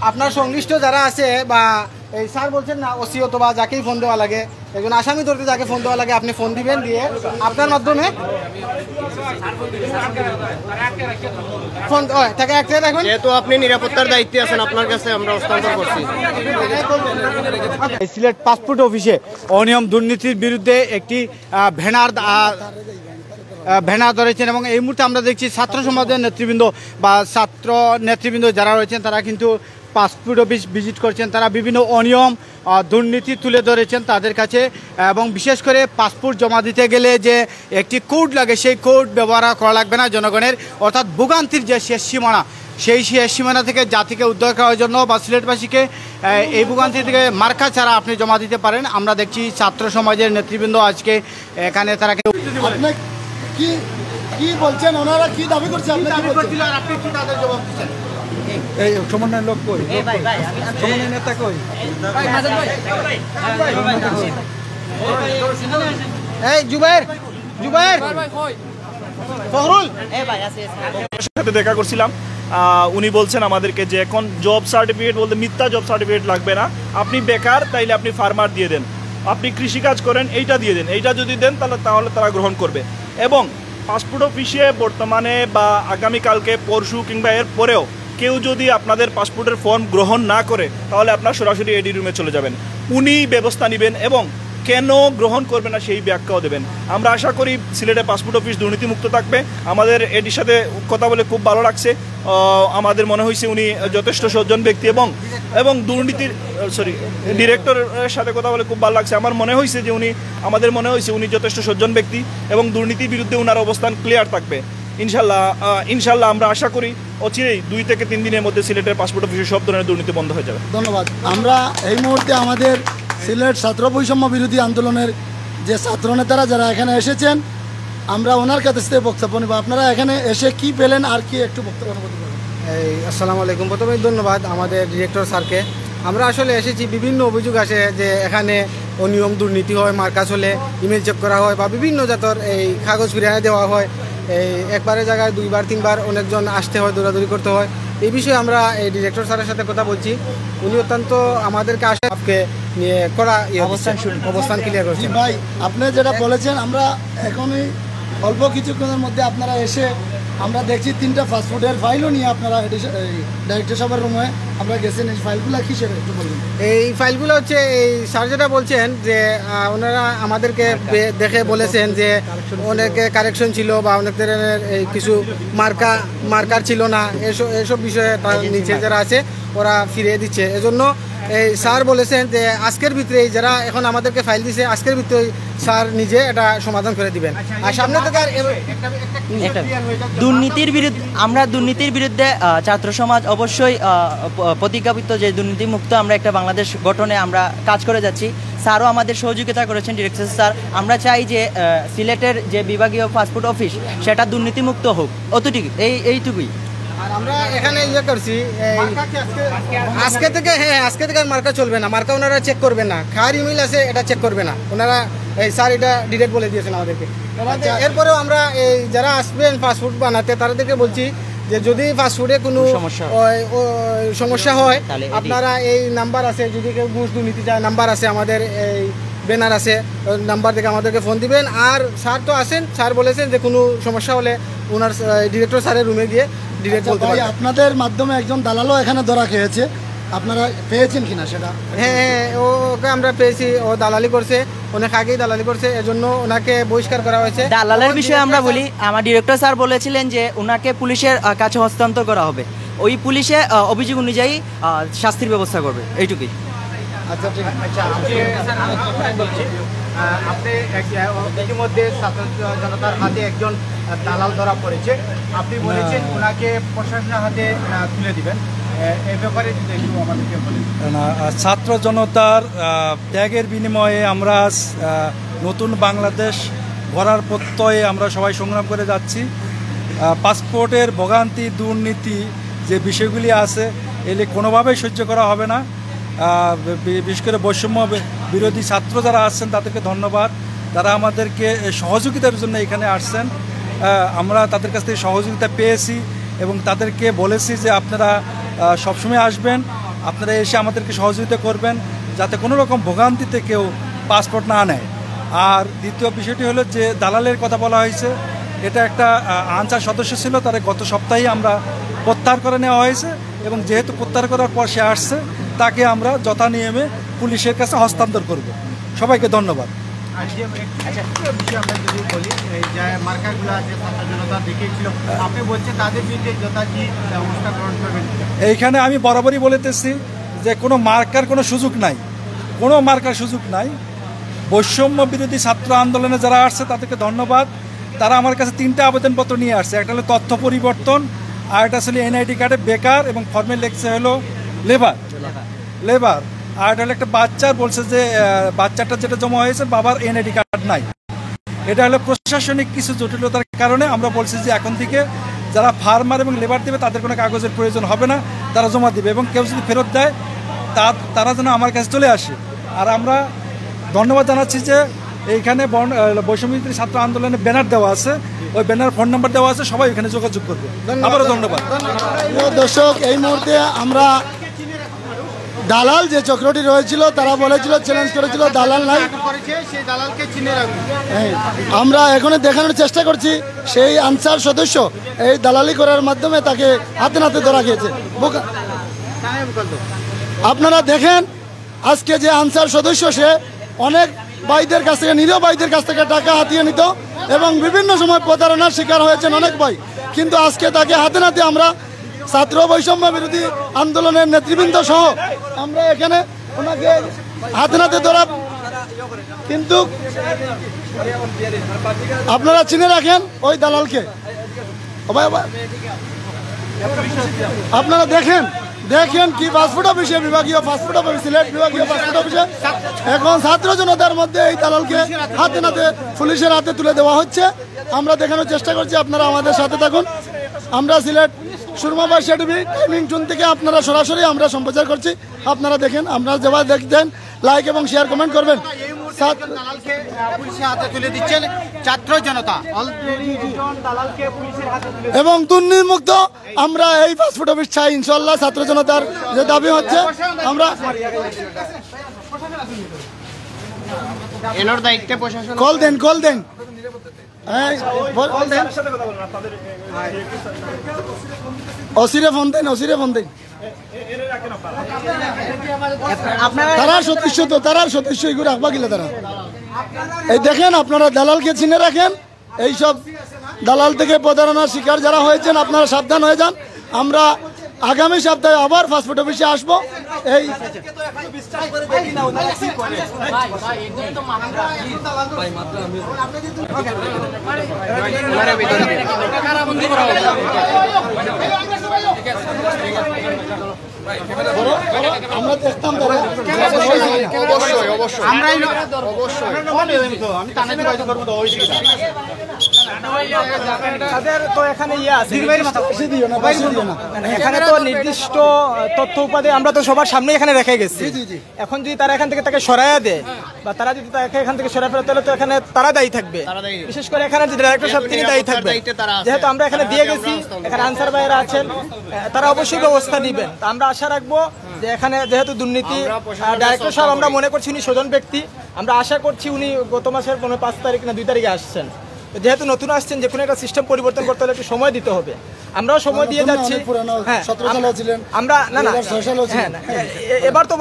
আপনার সংশ্লিষ্ট যারা আছে বা এই স্যার বলছেন না ওসি অথবা যাকেই ফোন দেওয়া লাগে একজন আসামি ধরতে যাকে ফোন দেওয়া লাগে আপনি ফোন দিবেন, দিয়ে আপনার মাধ্যমে ফোন তাকে একটা রাখবেন। যেহেতু আপনি নিরাপত্তার দায়িত্বে আছেন, আপনার কাছে আমরা হস্তান্তর করছি। সিলেট পাসপোর্ট অফিসে অনিয়ম দুর্নীতির বিরুদ্ধে একটি ব্যানার ধরেছেন এবং এই মুহূর্তে আমরা দেখছি ছাত্র সমাজের নেতৃবৃন্দ বা ছাত্র নেতৃবৃন্দ যারা রয়েছেন তারা কিন্তু পাসপোর্ট অফিস ভিজিট করছেন। তারা বিভিন্ন অনিয়ম দুর্নীতি তুলে ধরেছেন তাদের কাছে এবং বিশেষ করে পাসপোর্ট জমা দিতে গেলে যে একটি কোড লাগে সেই কোড ব্যবহার করা লাগবে না জনগণের, অর্থাৎ ভোগান্তির যে শেষ সীমানা সেই শেষ সীমানা থেকে জাতিকে উদ্ধার করার জন্য বা সিলেটবাসীকে এই ভোগান্তি থেকে মার্কা ছাড়া আপনি জমা দিতে পারেন। আমরা দেখছি ছাত্র সমাজের নেতৃবৃন্দ আজকে এখানে তারা কি বলছেন, ওনারা কি দাবি করছে, আপনি কি তাদের জবাব দিচ্ছেন? এই সমন্বয়ের লোক কই, সমন্বয় নেতা কই? এই জুবাইর ফখরুল সাথে দেখা করছিলাম। উনি বলছেন আমাদেরকে যে এখন জব সার্টিফিকেট বলতে মিথ্যা জব সার্টিফিকেট লাগবে না, আপনি বেকার তাইলে আপনি ফার্মার দিয়ে দেন, আপনি কৃষিকাজ করেন এইটা দিয়ে দেন, এইটা যদি দেন তাহলে তারা গ্রহণ করবে। এবং পাসপোর্ট অফিসে বর্তমানে বা আগামীকালকে পরশু কিংবা এর পরেও কেউ যদি আপনাদের পাসপোর্টের ফর্ম গ্রহণ না করে তাহলে আপনার সরাসরি এডি রুমে চলে যাবেন, উনি ব্যবস্থা নেবেন এবং কেন গ্রহণ করবে না সেই ব্যাখ্যাও দেবেন। আমরা আশা করি সিলেটে পাসপোর্ট অফিস দুর্নীতিমুক্ত থাকবে। আমাদের এডির সাথে কথা বলে খুব ভালো লাগছে, আমাদের মনে হয়েছে উনি যথেষ্ট সজ্জন ব্যক্তি এবং দুর্নীতির ডিরেক্টরের সাথে কথা বলে খুব ভালো লাগছে। আমাদের মনে হয়েছে উনি যথেষ্ট সজ্জন ব্যক্তি এবং দুর্নীতির বিরুদ্ধে ওনার অবস্থান ক্লিয়ার থাকবে। ইনশাল্লাহ আমরা আশা করি অচিরেই 2 থেকে 3 দিনের মধ্যে সিলেটের পাসপোর্ট অফিসে সব ধরনের দুর্নীতি বন্ধ হয়ে যাবে। ধন্যবাদ। আমরা এই মুহূর্তে আমাদের সিলেট ছাত্র বৈষম্য বিরোধী আন্দোলনের যে ছাত্র নেতারা যারা এখানে এসেছেন, আমরা ওনার কাছ থেকে বক্তব্য নেব। আপনারা এখানে এসে কি পেলেন আর কি একটু বক্তব্য করবেন? আসসালামু আলাইকুম। প্রথমে ধন্যবাদ আমাদের ডিরেক্টর স্যারকে। আমরা আসলে এসেছি, বিভিন্ন অভিযোগ আসে যে এখানে অনিয়ম দুর্নীতি হয়, মার্কাস হলে ইমেল চেক করা হয় বা বিভিন্ন জাতর এই কাগজ ফিরিয়ে দেওয়া হয়, এই একবারের জায়গায় 2বার 3বার অনেকজন আসতে হয়, দৌড়াদৌড়ি করতে হয়। এই বিষয়ে আমরা এই ডিরেক্টর স্যারের সাথে কথা বলছি। উনি অত্যন্ত আমাদেরকে আশাকে নিয়ে করা অবস্থান ক্লিয়ার করছেন। ভাই আপনি যেটা বলেছেন, আমরা এখনই অল্প কিছুক্ষণের মধ্যে আপনারা এসে আমরা দেখছি 3টা ফাস্টফুডের ফাইলও নিয়ে আপনারা ডাইরেক্টর সাহেবের রুমে আমরা গেছেন। এই ফাইলগুলো কিসের একটু বলবেন? এই ফাইলগুলো হচ্ছে এই স্যার যেটা বলছেন যে ওনারা আমাদেরকে দেখে বলেছেন যে অনেকে কারেকশন ছিল বা অনেক ধরনের এই কিছু মার্কার ছিল না, এসব বিষয়ে তার নিচে যারা আছে ওরা ফিরিয়ে দিচ্ছে। এজন্য এই স্যার বলেছেন যে আজকের ভিতরে যারা এখন আমাদেরকে ফাইল দিছে আজকের ভিতরে স্যার নিজে এটা সমাধান করে দিবেন। আর সামনে থেকে দুর্নীতির বিরুদ্ধে ছাত্র সমাজ অবশ্যই প্রতিজ্ঞাবদ্ধ যে দুর্নীতিমুক্ত আমরা একটা বাংলাদেশ গঠনে আমরা কাজ করে যাচ্ছি। স্যারও আমাদের সহযোগিতা করেছেন, ডিরেক্টর স্যার। আমরা চাই যে সিলেটের যে বিভাগীয় পাসপোর্ট অফিস সেটা দুর্নীতিমুক্ত হোক, অতটুকু এইটুকুই। আর আমরা এখানে করছি আজকে থেকে আর মার্কা চলবে না, মার্কা ওনারা চেক করবে না, খার ইমেল আছে এটা চেক করবে না ওনারা। এই স্যার এটা ডিরেক্ট বলে দিয়েছেন আমাদেরকে। এরপরেও আমরা এই যারা আসবেন ফাস্টফুড বানাতে তাদেরকে বলছি যে যদি ফাস্টফুডে কোনো সমস্যা হয় আপনারা এই নাম্বার আছে, যদি কেউ ঘুষ দুর্নীতি চায় নাম্বার আছে, আমাদের এই ব্যানার আছে, নাম্বার থেকে আমাদেরকে ফোন দিবেন। আর স্যার তো আসেন, স্যার বলেছেন যে কোনো সমস্যা হলে ওনার ডিরেক্টর স্যারের রুমে গিয়ে ডিরেক্ট বলতে পারেন। আপনাদের মাধ্যমে একজন দালালও এখানে ধরা খেয়েছে, আপনারা পেয়েছেন কিনা সেটা? হ্যাঁ, ওকে আমরা পেয়েছি। ও দালালি করছে, অনেক আগেই দালালি করছে, এজন্য ওনাকে বহিষ্কার করা হয়েছে। দালালের বিষয়ে আমরা বলি, আমার ডিরেক্টর স্যার বলেছিলেন যে ওনাকে পুলিশের কাছে হস্তান্তর করা হবে, ওই পুলিশে অভিযোগ অনুযায়ী শাস্তির ব্যবস্থা করবে, এইটুকুই। আচ্ছা ঠিক আছে। আপনি ইতিমধ্যে ছাত্র জনতার হাতে একজন দালাল ধরা পড়েছে, আপনি বলেছেন ওনাকে প্রশাসনের হাতে তুলে দিবেন, এই ব্যাপারে যদি একটু আমাদেরকে বলেন। ছাত্র জনতার ত্যাগের বিনিময়ে আমরা নতুন বাংলাদেশ গড়ার প্রত্যয়ে আমরা সবাই সংগ্রাম করে যাচ্ছি। পাসপোর্টের ভোগান্তি দুর্নীতি যে বিষয়গুলি আছে এগুলি কোনোভাবেই সহ্য করা হবে না। বিশেষ করে বৈষম্য বিরোধী ছাত্র যারা আসছেন তাদেরকে ধন্যবাদ, তারা আমাদেরকে সহযোগিতার জন্য এখানে আসছেন। আমরা তাদের কাছ থেকে সহযোগিতা পেয়েছি এবং তাদেরকে বলেছি যে আপনারা সবসময় আসবেন, আপনারা এসে আমাদেরকে সহযোগিতা করবেন যাতে কোনো রকম ভোগান্তিতে কেউ পাসপোর্ট না নেয়। আর দ্বিতীয় বিষয়টি হলো যে দালালের কথা বলা হয়েছে, এটা একটা আনসার সদস্য ছিল, তারা গত সপ্তাহে আমরা প্রত্যাহার করে নেওয়া হয়েছে এবং যেহেতু প্রত্যাহার করার পর সে আসছে তাকে আমরা যথা নিয়মে পুলিশের কাছে হস্তান্তর করব। সবাইকে ধন্যবাদ। এইখানে আমি বরাবরই বলেতেছি যে কোনো মার্কার কোনো সুযোগ নাই, কোনো মার্কার সুযোগ নাই। বৈষম্য বিরোধী ছাত্র আন্দোলনে যারা আসছে তাদেরকে ধন্যবাদ। তারা আমার কাছে 3টা আবেদনপত্র নিয়ে আসছে, একটা হলো তথ্য পরিবর্তন, আর একটা ছিল এনআইডি কার্ডে বেকার এবং ফর্মে লেখছে হলো লেবার, আর এটা হলো একটা বাচ্চার বলছে যে বাচ্চাটা যেটা জমা হয়েছে বাবার এনআইডি কার্ড নাই। এটা হলো প্রশাসনিক কিছু জটিলতার কারণে আমরা বলছি যে এখন থেকে যারা ফার্মার এবং লেবার দেবে তাদের কোনো কাগজের প্রয়োজন হবে না, তারা জমা দেবে এবং কেউ যদি ফেরত দেয় তারা যেন আমার কাছে চলে আসে। আর আমরা ধন্যবাদ জানাচ্ছি যে এইখানে বৈষম্য বিরোধী ছাত্র আন্দোলনের ব্যানার দেওয়া আছে, ওই ব্যানার ফোন নাম্বার দেওয়া আছে, সবাই এখানে যোগাযোগ করবে। আবারও ধন্যবাদ। দর্শক, এই মুহূর্তে আমরা দালাল যে চক্রটি রয়েছিল তারা বলেছিল, চ্যালেঞ্জ করেছিল দালাল নাই, আমরা এখন দেখানোর চেষ্টা করছি সেই আনসার সদস্য এই দালালি করার মাধ্যমে তাকে হাতে নাতে ধরা গিয়েছে। আপনারা দেখেন আজকে যে আনসার সদস্য সে অনেক ভাইদের কাছ থেকে, নিরীহ ভাইদের কাছ থেকে টাকা হাতিয়ে নিত এবং বিভিন্ন সময় প্রতারণার শিকার হয়েছেন অনেক ভাই, কিন্তু আজকে তাকে হাতে নাতে আমরা ছাত্র বৈষম্য বিরোধী আন্দোলনের নেতৃবৃন্দ সহ আমরা এখানে ওনাকে হাতে নাতে ধরা, কিন্তু আপনারা চিনে রাখেন ওই দালালকে। আপনারা দেখেন কি পাসপোর্ট অফিসে, বিভাগীয় পাসপোর্ট অফিস, সিলেট বিভাগীয় পাসপোর্ট অফিসে এখন ছাত্র জনতার মধ্যে এই দালালকে হাতে নাতে পুলিশের হাতে তুলে দেওয়া হচ্ছে। আমরা দেখানোর চেষ্টা করছি, আপনারা আমাদের সাথে থাকুন। আমরা সিলেট সুরমাবাসী টিভি টাইমিং জোন থেকে আপনারা সরাসরি আমরা সম্প্রচার করছি, আপনারা দেখেন। আপনারা যেভাবে দেখছেন লাইক এবং শেয়ার কমেন্ট করবেন। ছাত্র জনতা এবং দুর্নীতিমুক্ত আমরা এই পাসপোর্ট অফিস চাই ইনশাল্লাহ। ছাত্র জনতার যে দাবি হচ্ছে, আমরা এনার দায়িত্বে প্রশাসন কল দেন অসিরে ফোন দেন তারার সদস্য এগুলো রাখবা গেলে তারা এই দেখেন। আপনারা দালালকে চিনে রাখেন, এইসব দালাল থেকে প্রতারণার শিকার যারা হয়েছেন আপনারা সাবধান হয়ে যান। আমরা আগামী সপ্তাহে আবার পাসপোর্ট অফিসে আসবো। এই আমরা দেখতাম এখানে তো নির্দিষ্ট তথ্য উপাধি আমরা তো সবার সামনে এখানে রেখে গেছি। এখন যদি তারা এখান থেকে তাকে সরাইয়া দেয় বা তারা যদি তাকে এখান থেকে সরাই ফেলে, তাহলে তো এখানে তারা দায়ী থাকবে। বিশেষ করে এখানে যে ডাইরেক্টর সাহেব তিনি দায়ী থাকবে, যেহেতু আমরা এখানে দিয়ে গেছি। এখানে আনসার ভাইয়েরা আছেন, তারা অবশ্যই ব্যবস্থা নেবেন। আমরা আশা রাখবো যে এখানে যেহেতু দুর্নীতি, ডাইরেক্টর সাহেব আমরা মনে করছি উনি স্বজন ব্যক্তি, আমরা আশা করছি উনি গত মাসের 5 তারিখ না 2 তারিখে আসছেন। যেহেতু নতুন আসছেন, যে কোনো একটা সিস্টেম পরিবর্তন করতে হলে একটু সময় দিতে হবে। আমরাও সময় দিয়ে যাচ্ছি। আমরা এবার তো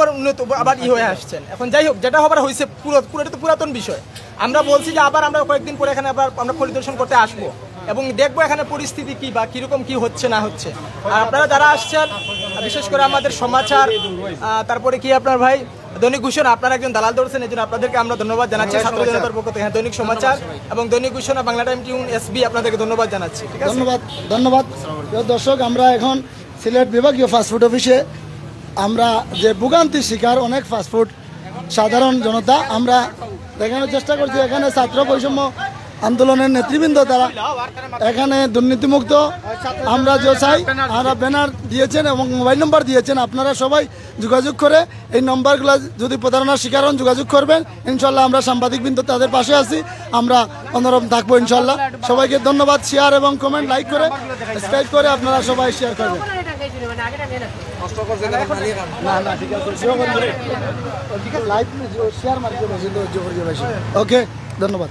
আবার হয়ে আসছেন। এখন যাই হোক, যেটা হবার হয়েছে পুরোটা তো পুরাতন বিষয়। আমরা বলছি যে আবার আমরা কয়েকদিন পরে এখানে আবার আমরা পরিদর্শন করতে আসবো এবং দেখবো এখানে পরিস্থিতি কি বা কিরকম কি হচ্ছে না হচ্ছে। আর আপনারা যারা আসছেন, বিশেষ করে আমাদের সমাচার, তারপরে কি আপনার ভাই দৈনিক ঘোষণা, আপনারা একজন দালাল ধরছেন, এই জন্য আপনাদেরকে আমরা ধন্যবাদ জানাচ্ছি ছাত্র জনতার পক্ষ থেকে। দৈনিক সমাচার এবং দৈনিক ঘোষণা, বাংলা টাইম টিউন, এসবি, আপনাদেরকে ধন্যবাদ জানাচ্ছি। ঠিক আছে, ধন্যবাদ দর্শক। আমরা এখন সিলেট বিভাগীয় পাসপোর্ট অফিসে আমরা যে ভোগান্তির শিকার অনেক পাসপোর্ট সাধারণ জনতা, আমরা দেখানোর চেষ্টা করছি। এখানে ছাত্র বৈষম্য আন্দোলনের নেতৃবৃন্দ তারা এখানে দুর্নীতিমুক্ত আমরা যে চাই, আমরা ব্যানার দিয়েছেন এবং মোবাইল নম্বর দিয়েছেন, আপনারা সবাই যোগাযোগ করে এই নম্বরগুলো যদি প্রতারণার শিকার হন যোগাযোগ করবেন। ইনশাল্লাহ আমরা সাংবাদিকবৃন্দ তাদের পাশে আছি, আমরা অনরম থাকবো ইনশাল্লাহ। সবাইকে ধন্যবাদ। শেয়ার এবং কমেন্ট লাইক করে সাবস্ক্রাইব করে আপনারা সবাই শেয়ার করবেন। ওকে, ধন্যবাদ।